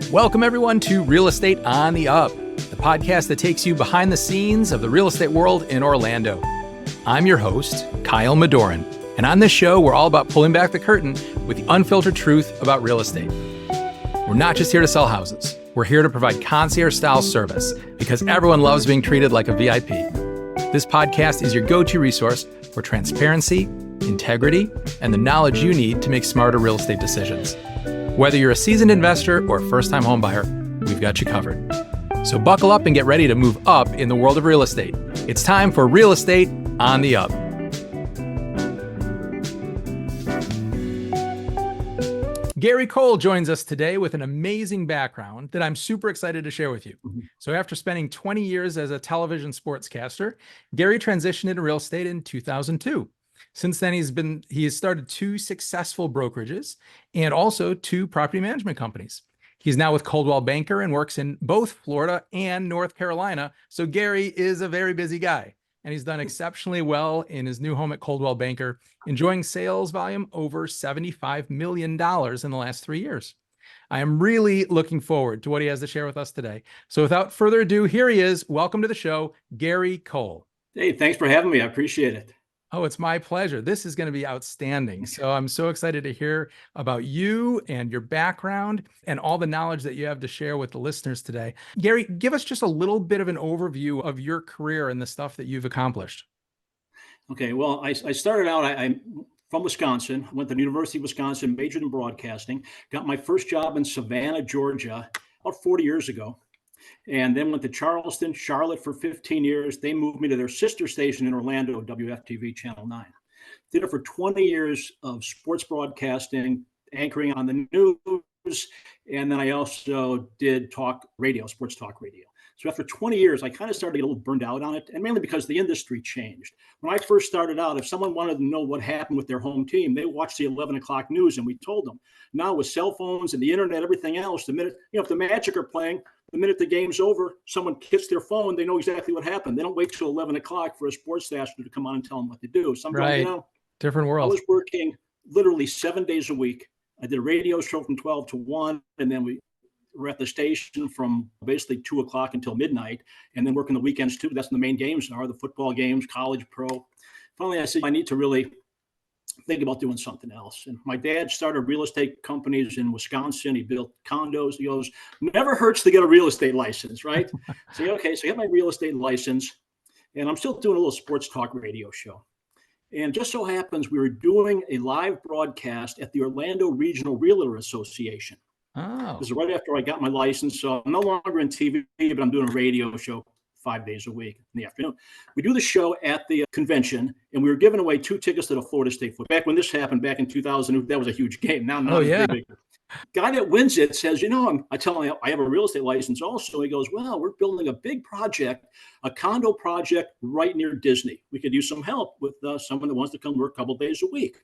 Welcome, everyone, to Real Estate on the Up, the podcast that takes you behind the scenes of the real estate world in Orlando. I'm your host, Kyle Madoran, and on this show, we're all about pulling back the curtain with the unfiltered truth about real estate. We're not just here to sell houses. We're here to provide concierge-style service because everyone loves being treated like a VIP. This podcast is your go-to resource for transparency, integrity, and the knowledge you need to make smarter real estate decisions. Whether you're a seasoned investor or a first-time home buyer, we've got you covered. So buckle up and get ready to move up in the world of real estate. It's time for Real Estate on the Up. Gary Cohl joins us today with an amazing background that I'm super excited to share with you. So after spending 20 years as a television sportscaster, Gary transitioned into real estate in 2002. Since then, he has started 2 successful brokerages and also 2 property management companies. He's now with Coldwell Banker and works in both Florida and North Carolina. So Gary is a very busy guy, and he's done exceptionally well in his new home at Coldwell Banker, enjoying sales volume over $75 million in the last 3 years. I am really looking forward to what he has to share with us today. So without further ado, here he is. Welcome to the show, Gary Cohl. Hey, thanks for having me. I appreciate it. Oh, it's my pleasure. This is going to be outstanding. So I'm so excited to hear about you and your background and all the knowledge that you have to share with the listeners today. Gary, give us just a little bit of an overview of your career and the stuff that you've accomplished. Okay, well, I started out, I'm from Wisconsin, went to the University of Wisconsin, majored in broadcasting, got my first job in Savannah, Georgia, about 40 years ago. And then went to Charleston, Charlotte for 15 years. They moved me to their sister station in Orlando, WFTV Channel 9. Did it for 20 years of sports broadcasting, anchoring on the news. And then I also did talk radio, sports talk radio. So after 20 years, I kind of started to get a little burned out on it, and mainly because the industry changed. When I first started out, if someone wanted to know what happened with their home team, they watched the 11 o'clock news, and we told them. Now with cell phones and the internet, everything else, the minute, if the Magic are playing, the minute the game's over, someone hits their phone, they know exactly what happened. They don't wait till 11 o'clock for a sportscaster to come on and tell them what to do. Right. Different world. I was working literally 7 days a week. I did a radio show from 12 to 1, and then we were at the station from basically 2 o'clock until midnight, and then working the weekends too. That's when the main games are, the football games, college, pro. Finally, I said, I need to really think about doing something else. And my dad started real estate companies in Wisconsin. He built condos. He goes, never hurts to get a real estate license, right? So I got my real estate license, and I'm still doing a little sports talk radio show. And just so happens we were doing a live broadcast at the Orlando Regional Realtor Association. Oh. This is right after I got my license. So I'm no longer in TV, but I'm doing a radio show 5 days a week in the afternoon. We do the show at the convention, and we were giving away 2 tickets to the Florida State football. Back when this happened, back in 2000, that was a huge game. Now, big. Guy that wins it says, I tell him I have a real estate license also. He goes, well, we're building a big project, a condo project right near Disney. We could use some help with someone that wants to come work a couple of days a week.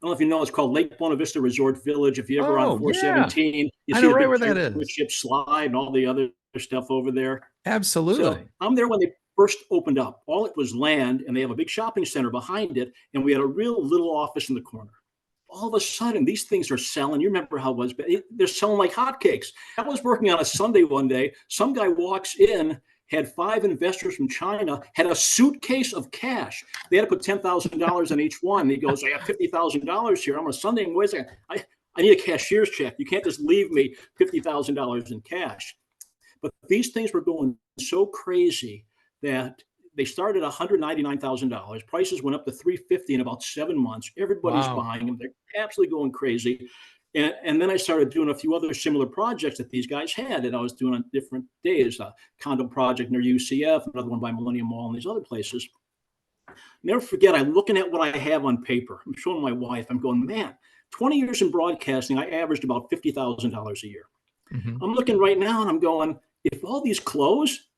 I don't know if you know, it's called Lake Buena Vista Resort Village. If you ever on 417, you see the big ship slide and all the other stuff over there. Absolutely. So I'm there when they first opened up. All it was land, and they have a big shopping center behind it, and we had a real little office in the corner. All of a sudden, these things are selling. You remember how it was? They're selling like hotcakes. I was working on a Sunday one day. Some guy walks in, had 5 investors from China, had a suitcase of cash. They had to put $10,000 on each one. He goes, I have $50,000 here. I'm on a Sunday. And wait a second, I need a cashier's check. You can't just leave me $50,000 in cash. But these things were going so crazy that they started at $199,000. Prices went up to $350,000 in about 7 months. Everybody's buying them. They're absolutely going crazy. And then I started doing a few other similar projects that these guys had that I was doing on different days. A condo project near UCF, another one by Millennium Mall, and these other places. Never forget, I'm looking at what I have on paper. I'm showing my wife. I'm going, man, 20 years in broadcasting, I averaged about $50,000 a year. Mm-hmm. I'm looking right now, and I'm going, if all these close,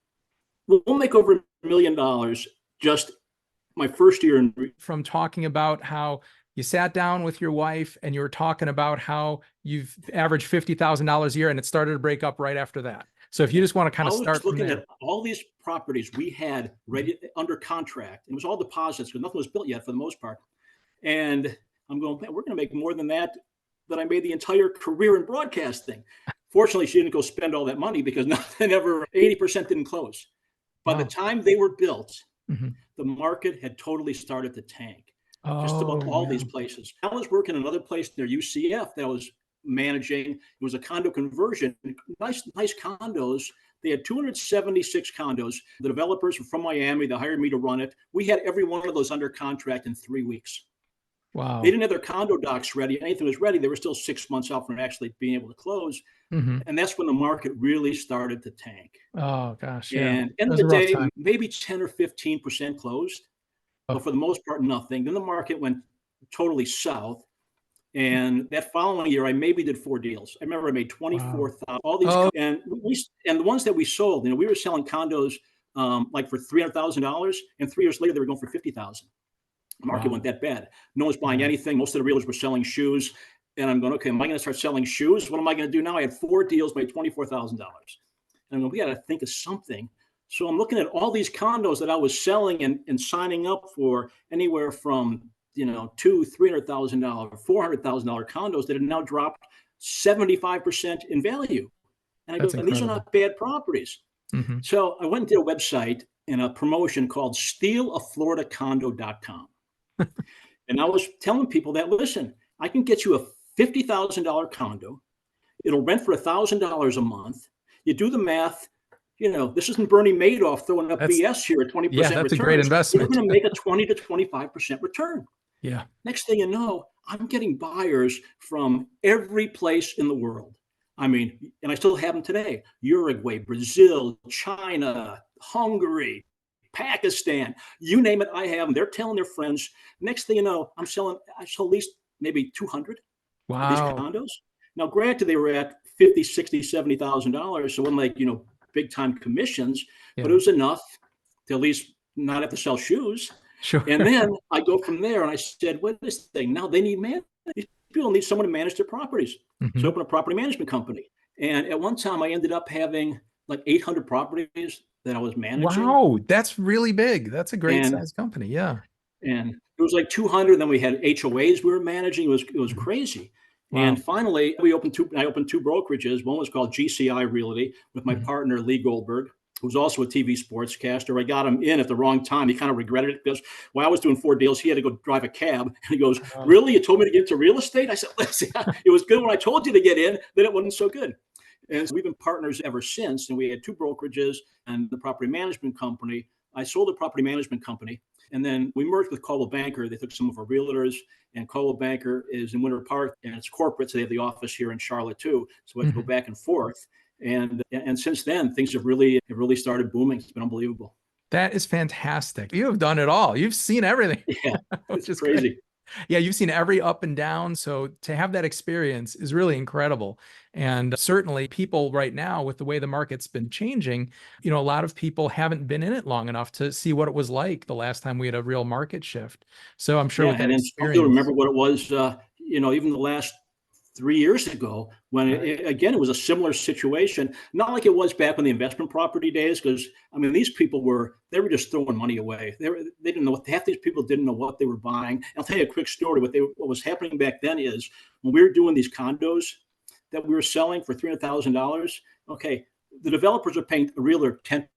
we'll make over $1 million just my first year. From talking about how you sat down with your wife and you were talking about how you've averaged $50,000 a year, and it started to break up right after that. So if you just want to kind of start looking at all these properties we had ready under contract, it was all deposits because nothing was built yet for the most part. And I'm going, man, we're going to make more than that I made the entire career in broadcasting. Fortunately, she didn't go spend all that money because nothing ever, 80% didn't close. By the Wow. time they were built, Mhm. the market had totally started to tank. Just about Oh, all yeah. these places. I was working in another place near UCF that I was managing. It was a condo conversion, nice condos. They had 276 condos. The developers were from Miami. They hired me to run it. We had every one of those under contract in 3 weeks. They Wow. didn't have their condo docs ready. Anything was ready. They were still 6 months out from actually being able to close. Mhm. And that's when the market really started to tank. Oh gosh, yeah. And It end of was the a rough day, time. maybe 10 or 15% closed, but Oh, for the most part, nothing. Then the market went totally south. And that following year, I maybe did 4 deals. I remember I made wow. 24,000. All these, Oh, and the ones that we sold, we were selling condos like for $300,000, and 3 years later they were going for 50,000. The market wow. went that bad. No one's buying Yeah. anything. Most of the realtors were selling shoes, and I'm going, okay, am I going to start selling shoes? What am I going to do now? I had 4 deals, made $24,000, and I'm going, we got to think of something. So I'm looking at all these condos that I was selling and signing up for anywhere from $200,000, $300,000, $400,000 condos that had now dropped 75% in value. And I go, That's and these are incredible. not bad properties. Mhm. So I went and did a website and a promotion called stealafloridacondo.com. And I was telling people that, listen, I can get you a $50,000 condo. It'll rent for $1,000 a month. You do the math. This isn't Bernie Madoff throwing up That's BS here at yeah, 20% that's a great returns. We're investment. going to make a 20 to 25% return. Yeah. Next thing you know, I'm getting buyers from every place in the world. And I still have them today. Uruguay, Brazil, China, Hungary, Pakistan, you name it, I have them. They're telling their friends. Next thing you know, I sold at least maybe 200 of these Wow. condos. Now, granted, they were at 50, 60, $70,000. So it wasn't like, big time commissions, but it Yeah. was enough to at least not have to sell shoes. Sure. And then I go from there and I said, what is this thing? Now they need these people need someone to manage their properties. So I Mhm. opened a property management company. And at one time I ended up having like 800 properties that I was managing. Wow, that's really big. That's a great And size company. Yeah. and it was like 200. Then we had HOAs we were managing. It was Mhm. crazy. Wow. And finally, I opened two brokerages. One was called GCI Realty with my Mhm. partner Lee Goldberg, who's also a TV sportscaster. I got him in at the wrong time. He kind of regretted it because while I was doing 4 deals, he had to go drive a cab. And he goes, Oh. "Really? You told me to get into real estate?" I said, "Listen, it was good when I told you to get in. Then it wasn't so good." And so we've been partners ever since. And we had two brokerages and the property management company. I sold the property management company. And then we merged with Coldwell Banker. They took some of our realtors, and Coldwell Banker is in Winter Park, and it's corporate, so they have the office here in Charlotte too. So we have to go Mhm. back and forth. And since then, things have really started booming. It's been unbelievable. That is fantastic. You have done it all. You've seen everything, Yeah, which it's is great. crazy. Yeah, you've seen every up and down. So to have that experience is really incredible. And certainly people right now, with the way the market's been changing, a lot of people haven't been in it long enough to see what it was like the last time we had a real market shift. So I'm sure Yeah, with that and then some people experience, remember what it was. Even the last 3 years ago, when right? again it was a similar situation. Not like it was back in the investment property days, because these people were just throwing money away. They didn't know what half these people didn't know what they were buying. I'll tell you a quick story. What was happening back then is when we were doing these condos that we were selling for $300,000. Okay, the developers are paying a realtor 10%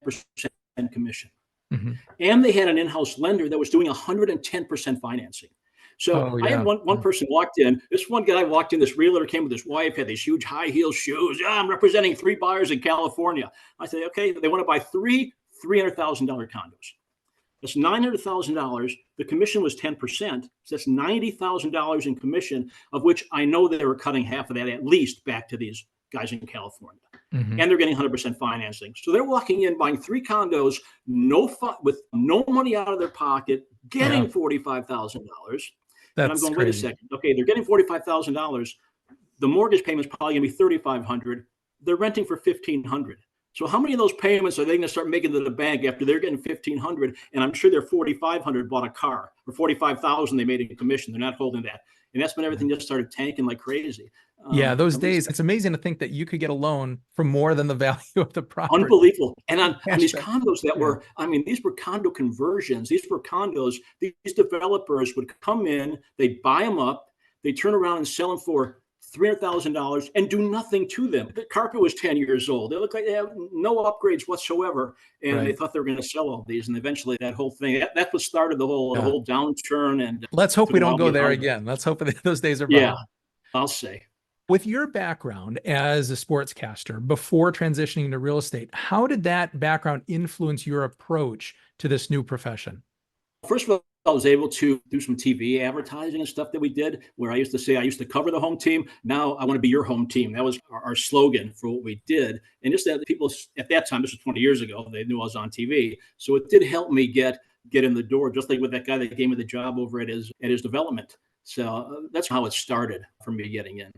commission, Mhm. and they had an in-house lender that was doing 110% financing. So Oh I had yeah. one Yeah. person walked in. This one guy walked in. This realtor came with his wife, had these huge high heel shoes. Yeah, I'm representing 3 buyers in California. I said, okay, they want to buy three $300,000 condos. That's $900,000. The commission was 10%. So that's $90,000 in commission, of which I know they were cutting half of that at least back to these guys in California. Mhm. And they're getting 100% financing. So they're walking in, buying 3 condos, with no money out of their pocket, Yeah, getting $45,000. And I'm that's going, wait a crazy. second. Okay, they're getting $45,000. The mortgage payment's probably going to be $3,500. They're renting for $1,500. So how many of those payments are they going to start making to the bank after they're getting $1,500? And I'm sure their $4,500 bought a car, or $45,000 they made in commission. They're not holding that. And that's when everything just started tanking like crazy. Yeah, those And we days, it's amazing to think that you could get a loan for more than the value of the property. Unbelievable. And on Cash these back. condos that Yeah. these were condo conversions. These were condos. These developers would come in, they'd buy them up, they turn around and sell them for $300,000 and do nothing to them. The carpet was 10 years old. They look like they have no upgrades whatsoever. And they thought they were going to sell all these. And eventually that whole thing, that's what started the whole downturn. And let's hope we don't go there again. Let's hope that those days are behind. Yeah, I'll say. With your background as a sportscaster before transitioning to real estate, how did that background influence your approach to this new profession? First of all, I was able to do some TV advertising and stuff that we did, where I used to say I used to cover the home team. Now I want to be your home team. That was our slogan for what we did. And just that people at that time, this was 20 years ago, they knew I was on TV. So it did help me get in the door, just like with that guy that gave me the job over at his development. So that's how it started for me getting in.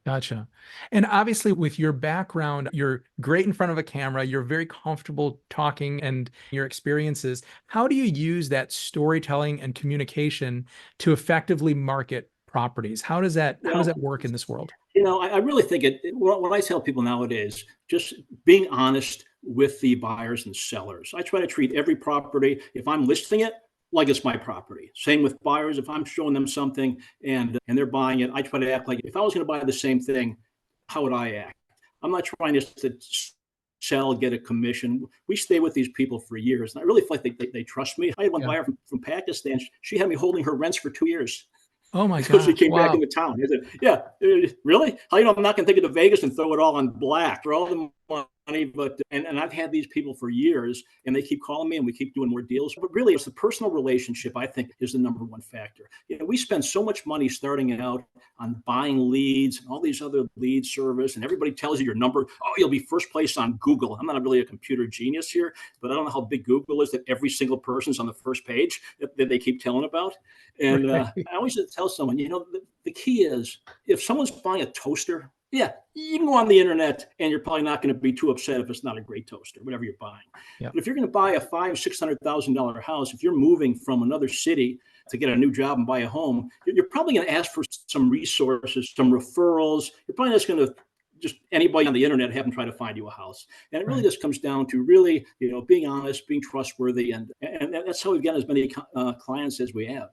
Gotcha. And obviously with your background, you're great in front of a camera, you're very comfortable talking and your experiences. How do you use that storytelling and communication to effectively market properties? How does that work in this world? I really think what I tell people nowadays, just being honest with the buyers and sellers. I try to treat every property, if I'm listing it, like it's my property. Same with buyers. If I'm showing them something and they're buying it, I try to act like if I was going to buy the same thing, how would I act? I'm not trying to sell, get a commission. We stay with these people for years. And I really feel like they trust me. I had one buyer from Pakistan. She had me holding her rents for 2 years. Oh my God. She came back into town. I said, yeah, really? How I'm not going to take it to Vegas and throw it all on black for all the money, but and I've had these people for years and they keep calling me and we keep doing more deals. But really it's the personal relationship, I think, is the number one factor. We spend so much money starting out on buying leads and all these other lead service, and everybody tells you your number. Oh, you'll be first place on Google. I'm not really a computer genius here, but I don't know how big Google is that every single person's on the first page that they keep telling about. And I always tell someone, the key is if someone's buying a toaster, yeah, you can go on the internet and you're probably not going to be too upset if it's not a great toaster, whatever you're buying. But if you're going to buy a $500,000-$600,000 house, if you're moving from another city to get a new job and buy a home, you're probably going to ask for some resources, some referrals. You're probably just going to anybody on the internet have them try to find you a house. And it really just comes down to really, being honest, being trustworthy. And that's how we've got as many clients as we have.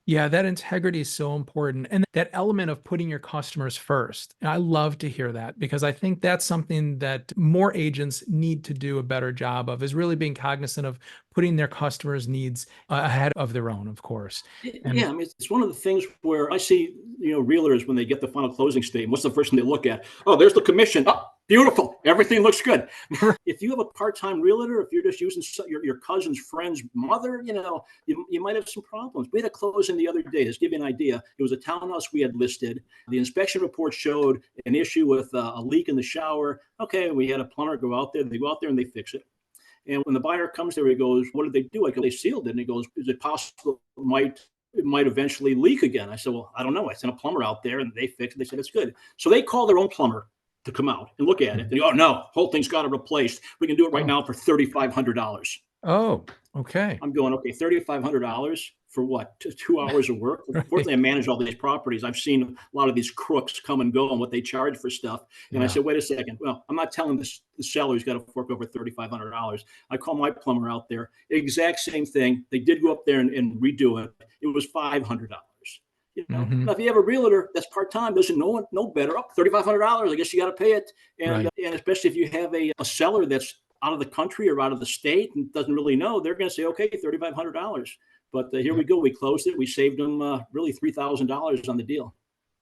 Yeah, that integrity is so important. And that element of putting your customers first. I love to hear that because I think that's something that more agents need to do a better job of, is really being cognizant of putting their customers' needs ahead of their own, of course. Yeah, I mean, it's one of the things where I see, realtors, when they get the final closing statement, what's the first thing they look at? Oh, there's the commission. Oh, beautiful. Everything looks good. If you have a part-time realtor, if you're just using your cousin's friend's mother, you might have some problems. We had a closing the other day. Just to give you an idea, it was a townhouse we had listed. The inspection report showed an issue with a leak in the shower. Okay, we had a plumber go out there. They go out there and they fix it. And when the buyer comes there, he goes, what did they do? I go, they sealed it. And he goes, is it possible it might eventually leak again? I said, well, I don't know. I sent a plumber out there and they fixed it. They said, it's good. So they called their own plumber to come out and look at it. And they go, oh, no, whole thing's got to replace. We can do it right now for $3,500. Oh, okay. I'm going, okay, $3,500 for what? 2 hours of work? Unfortunately, I manage all these properties. I've seen a lot of these crooks come and go and what they charge for stuff. And I said, wait a second. Well, I'm not telling the seller he's got to fork over $3,500. I call my plumber out there. Exact same thing. They did go up there and redo it. It was $500. Now, if you have a realtor that's part-time, doesn't know no better, $3,500, I guess you got to pay it. And especially if you have a seller that's out of the country or out of the state and doesn't really know, they're going to say, okay, $3,500. But here we go. We closed it. We saved them really $3,000 on the deal.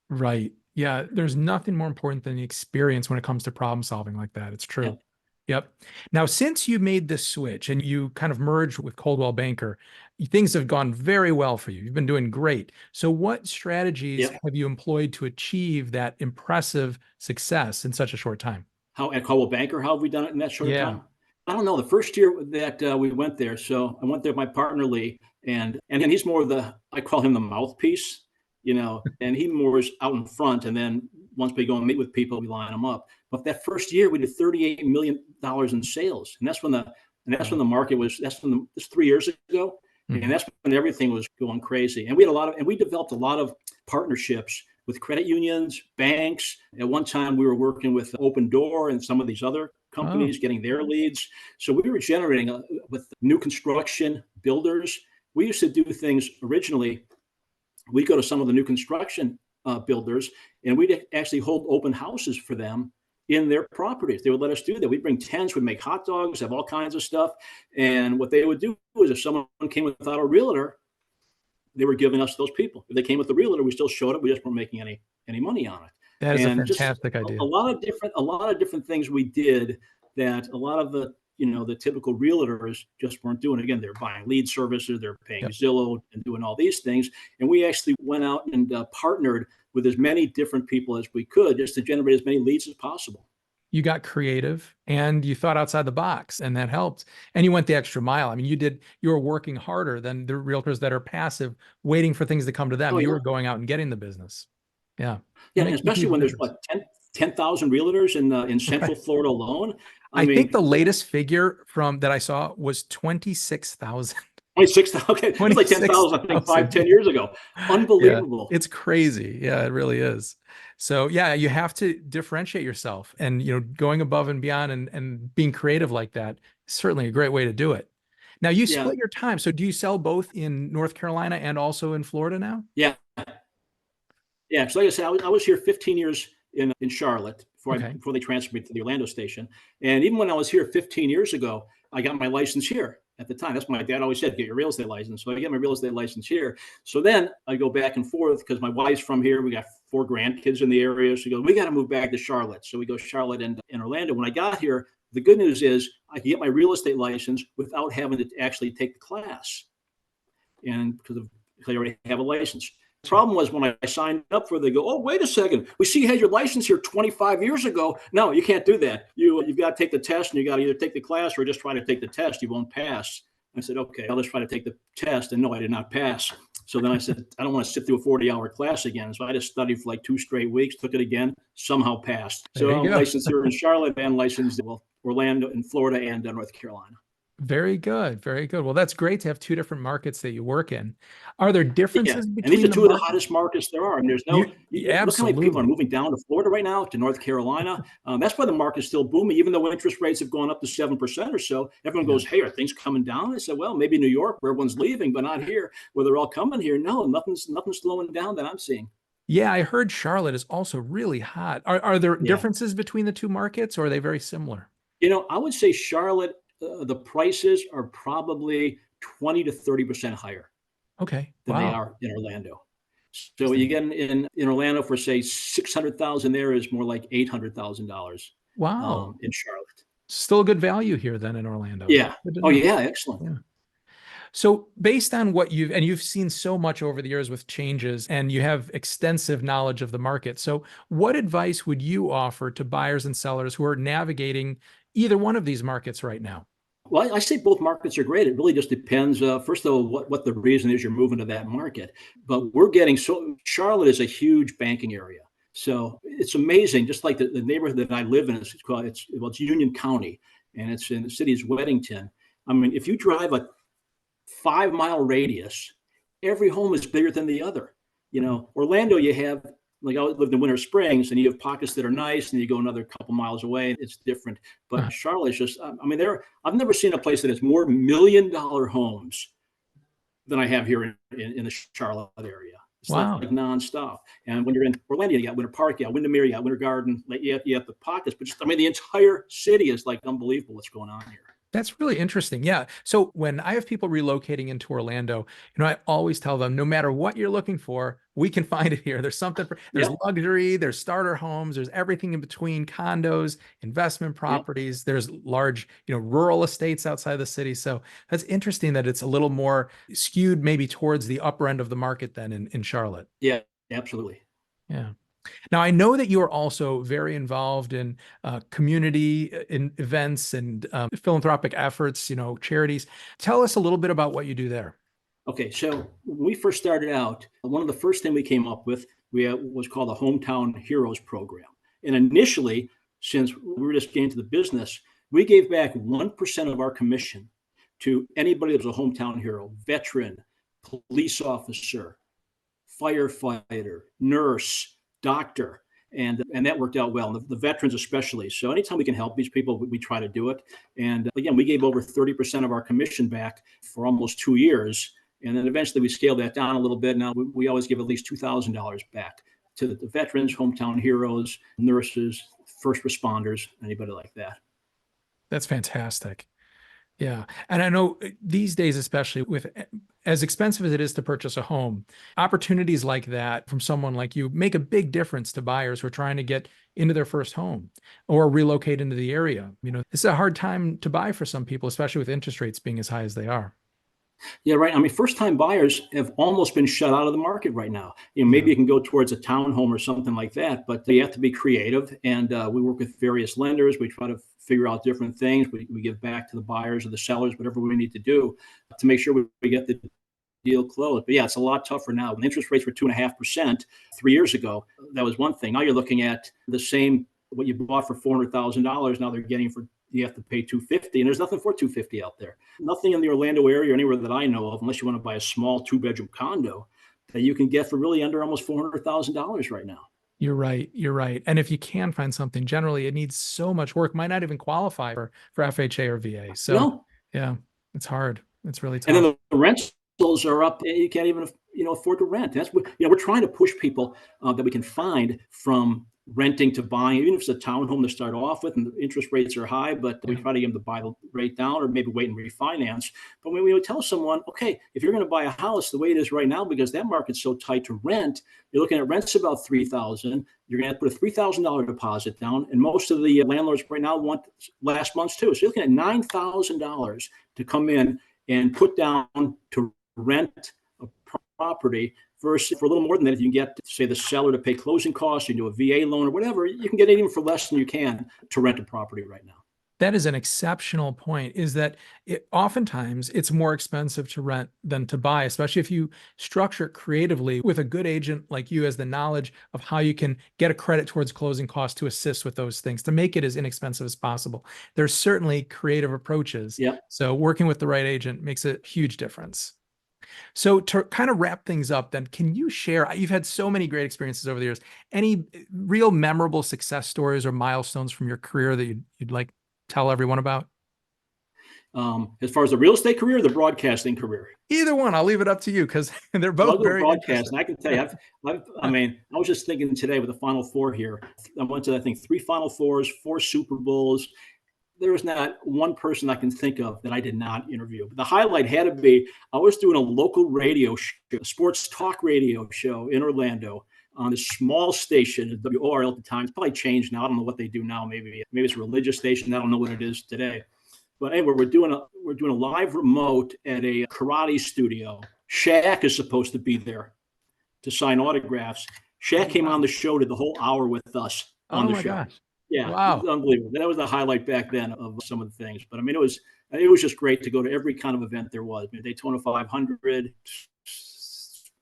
Right. Yeah. There's nothing more important than the experience when it comes to problem solving like that. It's true. Yeah. Yep. Now, since you made this switch and you kind of merged with Coldwell Banker, things have gone very well for you. You've been doing great. So what strategies have you employed to achieve that impressive success in such a short time? How at Coldwell Banker, how have we done it in that short time? I don't know. The first year that we went there, so I went there with my partner, Lee, and he's more of I call him the mouthpiece, and he more is out in front. And then once we go and meet with people, we line them up. But that first year we did $38 million in sales. And that's when the market was, that's 3 years ago. And that's when everything was going crazy. And we developed a lot of partnerships with credit unions, banks. At one time we were working with Open Door and some of these other companies getting their leads. So we were generating with new construction builders. We used to do things originally. We go to some of the new construction builders, and we'd actually hold open houses for them in their properties. They would let us do that. We'd bring tents, we'd make hot dogs, have all kinds of stuff. And what they would do is if someone came without a realtor, they were giving us those people. If they came with the realtor, we still showed it. We just weren't making any money on it. That is And a fantastic idea. a lot of different things we did that a lot of the the typical realtors just weren't doing. Again, they're buying lead services, they're paying Yep. Zillow and doing all these things. And we actually went out and partnered with as many different people as we could just to generate as many leads as possible. You got creative and you thought outside the box, and that helped. And you went the extra mile. I mean, you were working harder than the realtors that are passive, waiting for things to come to them. Oh, You yeah. were going out and getting the business. Yeah. Yeah, And and it can especially keep when there's difference. what 10,000 realtors in Central Right. Florida alone. I think mean, the latest figure from that I saw was 26,000. 26,000. Okay, it was like 10,000, I think, 26,000. 10 years ago. Yeah, Unbelievable. it's crazy. Yeah, it really is. So yeah, you have to differentiate yourself, and going above and beyond and being creative like that is certainly a great way to do it. Now you Yeah, split your time. So do you sell both in North Carolina and also in Florida now? yeah, yeah. So like I said, I was here 15 years in Charlotte Okay. before they transferred me to the Orlando station. And even when I was here 15 years ago, I got my license here at the time. That's what my dad always said, get your real estate license. So I get my real estate license here. So then I go back and forth because my wife's from here. We got 4 grandkids in the area. So we go, we got to move back to Charlotte. So we go Charlotte and Orlando. When I got here, the good news is I can get my real estate license without having to actually take the class. And because I already have a license. The problem was when I signed up for it, they go, oh, wait a second. We see you had your license here 25 years ago. No, you can't do that. You've got to take the test, and you got to either take the class or just try to take the test. You won't pass. I said, okay, I'll just try to take the test. And no, I did not pass. So then I said, I don't want to sit through a 40-hour class again. So I just studied for like 2 straight weeks, took it again, somehow passed. There So you I'm go. licensed here in Charlotte and licensed in Orlando and Florida and North Carolina. Very good. Very good. Well, that's great to have 2 different markets that you work in. Are there Yeah, differences and these between are the 2 of the markets? hottest markets there are. And there's no, look how many people are Absolutely. moving down to Florida right now, to North Carolina. That's why the market's still booming, even though interest rates have gone up to 7% or so. Everyone Yeah. goes, hey, are things coming down? I said, well, maybe New York, where everyone's leaving, but not here, where they're all coming here. No, nothing's slowing down that I'm seeing. Yeah, I heard Charlotte is also really hot. Are there Yeah. differences between the 2 markets, or are they very similar? I would say Charlotte, the prices are probably 20 to 30% higher Okay. than they Wow. are in Orlando. So you Interesting. get in Orlando for say 600,000 there is more like $800,000 Wow. in Charlotte. Still a good value here then in Orlando. Yeah. Good to Oh know. yeah, excellent. Yeah. So based on what you've seen so much over the years with changes, and you have extensive knowledge of the market. So what advice would you offer to buyers and sellers who are navigating either one of these markets right now? Well, I say both markets are great. It really just depends. First of all, what the reason is you're moving to that market. But Charlotte is a huge banking area. So it's amazing. Just like the neighborhood that I live in, it's Union County, and it's in the city is Weddington. I mean, if you drive a 5-mile radius, every home is bigger than the other. Orlando, you have, like, I lived in Winter Springs, and you have pockets that are nice, and you go another couple miles away, it's different. But Charlotte's just, I mean, I've never seen a place that has more $1 million homes than I have here in the Charlotte area. It's like Wow. nonstop. And when you're in Orlando, you got Winter Park, you got Windermere, you got Winter Garden, like you have the pockets, but just, I mean, the entire city is like unbelievable what's going on here. That's really interesting. Yeah. So when I have people relocating into Orlando, I always tell them, no matter what you're looking for, we can find it here. There's something there's Yeah, luxury, there's starter homes, there's everything in between, condos, investment yeah. properties, there's large, rural estates outside the city. So that's interesting that it's a little more skewed maybe towards the upper end of the market than in Charlotte. Yeah, absolutely. Yeah. Now, I know that you are also very involved in community in events and philanthropic efforts, charities. Tell us a little bit about what you do there. Okay, so when we first started out, one of the first thing we came up with was called the Hometown Heroes Program. And initially, since we were just getting to the business, we gave back 1% of our commission to anybody that was a hometown hero, veteran, police officer, firefighter, nurse, doctor. And that worked out well. The veterans especially. So anytime we can help these people, we try to do it. And again, we gave over 30% of our commission back for almost 2 years. And then eventually we scaled that down a little bit. Now we always give at least $2,000 back to the veterans, hometown heroes, nurses, first responders, anybody like that. That's fantastic. Yeah. And I know these days, especially with as expensive as it is to purchase a home, opportunities like that from someone like you make a big difference to buyers who are trying to get into their first home or relocate into the area. It's a hard time to buy for some people, especially with interest rates being as high as they are. Yeah, right. I mean, first-time buyers have almost been shut out of the market right now. Maybe Yeah. you can go towards a townhome or something like that, but you have to be creative. And we work with various lenders. We try to figure out different things. We give back to the buyers or the sellers, whatever we need to do to make sure we get the deal closed. But yeah, it's a lot tougher now. When interest rates were 2.5% 3 years ago, that was one thing. Now you're looking at the same, what you bought for $400,000. Now they're getting for, you have to pay $250,000, and there's nothing for $250,000 out there. Nothing in the Orlando area or anywhere that I know of, unless you want to buy a small 2-bedroom condo, that you can get for really under almost $400,000 right now. You're right. You're right. And if you can find something, generally it needs so much work, might not even qualify for FHA or VA. So No. yeah, it's hard. It's really tough. And then the rentals are up. You can't even afford to rent. That's what we're trying to push people that we can find from renting to buying, even if it's a townhome to start off with, and the interest rates are high, but we try to get them to buy the rate down or maybe wait and refinance. But when we would tell someone, okay, if you're going to buy a house the way it is right now, because that market's so tight to rent, you're looking at rents about $3,000. You're going to have to put a $3,000 deposit down, and most of the landlords right now want last month's too. So you're looking at $9,000 to come in and put down to rent a property. Versus for a little more than that, if you can get, say, the seller to pay closing costs, you do a VA loan or whatever, you can get it even for less than you can to rent a property right now. That is an exceptional point, is that oftentimes it's more expensive to rent than to buy, especially if you structure it creatively with a good agent like you has the knowledge of how you can get a credit towards closing costs to assist with those things, to make it as inexpensive as possible. There's certainly creative approaches. Yeah. So working with the right agent makes a huge difference. So to kind of wrap things up, then, can you share, you've had so many great experiences over the years, any real memorable success stories or milestones from your career that you'd like to tell everyone about? As far as the real estate career or the broadcasting career? Either one. I'll leave it up to you because they're both very broadcasting. I can tell you, I was just thinking today with the Final Four here. I went to, I think, 3 Final Fours, 4 Super Bowls. There was not one person I can think of that I did not interview. But the highlight had to be, I was doing a local radio show, a sports talk radio show in Orlando on a small station, WORL at the time. It's probably changed now. I don't know what they do now. Maybe it's a religious station. I don't know what it is today. But anyway, we're doing a live remote at a karate studio. Shaq is supposed to be there to sign autographs. Shaq came on the show, did the whole hour with us on the show. Gosh. Yeah, wow. It was unbelievable. That was the highlight back then of some of the things. But I mean, it was just great to go to every kind of event there was. I mean, Daytona 500,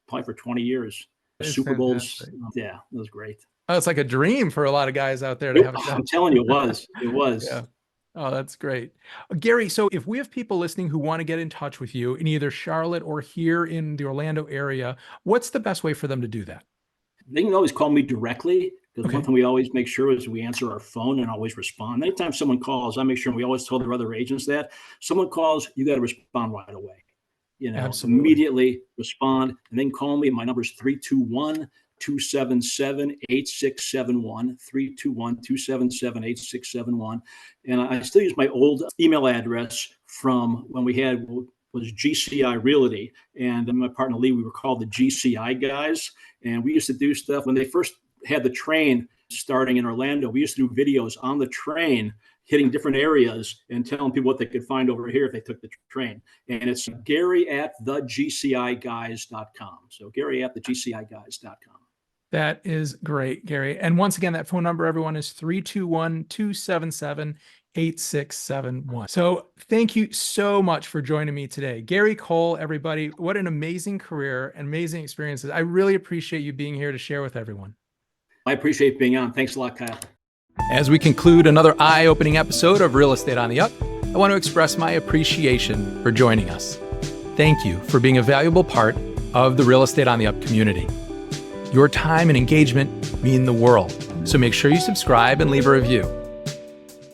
probably for 20 years. Super Bowls. Yeah, it was great. Oh, it's like a dream for a lot of guys out there to have a show. I'm telling you, it was. It was. Yeah. Oh, that's great. Gary, so if we have people listening who want to get in touch with you in either Charlotte or here in the Orlando area, what's the best way for them to do that? They can always call me directly. Because one thing we always make sure is we answer our phone and always respond. Anytime someone calls, I make sure, and we always tell their other agents that, someone calls, you got to respond right away. Absolutely. Immediately respond, and then call me. My number is 321-277-8671, 321-277-8671. And I still use my old email address from when we had was GCI Realty. And my partner Lee, we were called the GCI guys. And we used to do stuff when they first had the train starting in Orlando. We used to do videos on the train, hitting different areas and telling people what they could find over here if they took the train. And it's Gary@thegciguys.com. So Gary@thegciguys.com. That is great, Gary. And once again, that phone number, everyone, is 321-277-8671. So thank you so much for joining me today. Gary Cohl, everybody, what an amazing career and amazing experiences. I really appreciate you being here to share with everyone. I appreciate being on. Thanks a lot, Kyle. As we conclude another eye-opening episode of Real Estate on the Up, I want to express my appreciation for joining us. Thank you for being a valuable part of the Real Estate on the Up community. Your time and engagement mean the world, so make sure you subscribe and leave a review.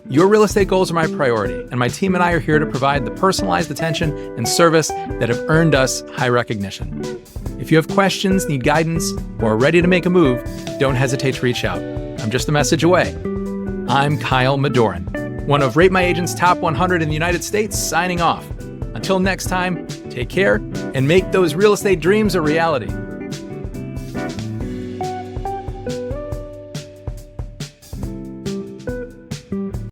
Your real estate goals are my priority, and my team and I are here to provide the personalized attention and service that have earned us high recognition. If you have questions, need guidance, or are ready to make a move, don't hesitate to reach out. I'm just a message away. I'm Kyle Madoran, one of Rate My Agent's top 100 in the United States, signing off. Until next time, take care and make those real estate dreams a reality.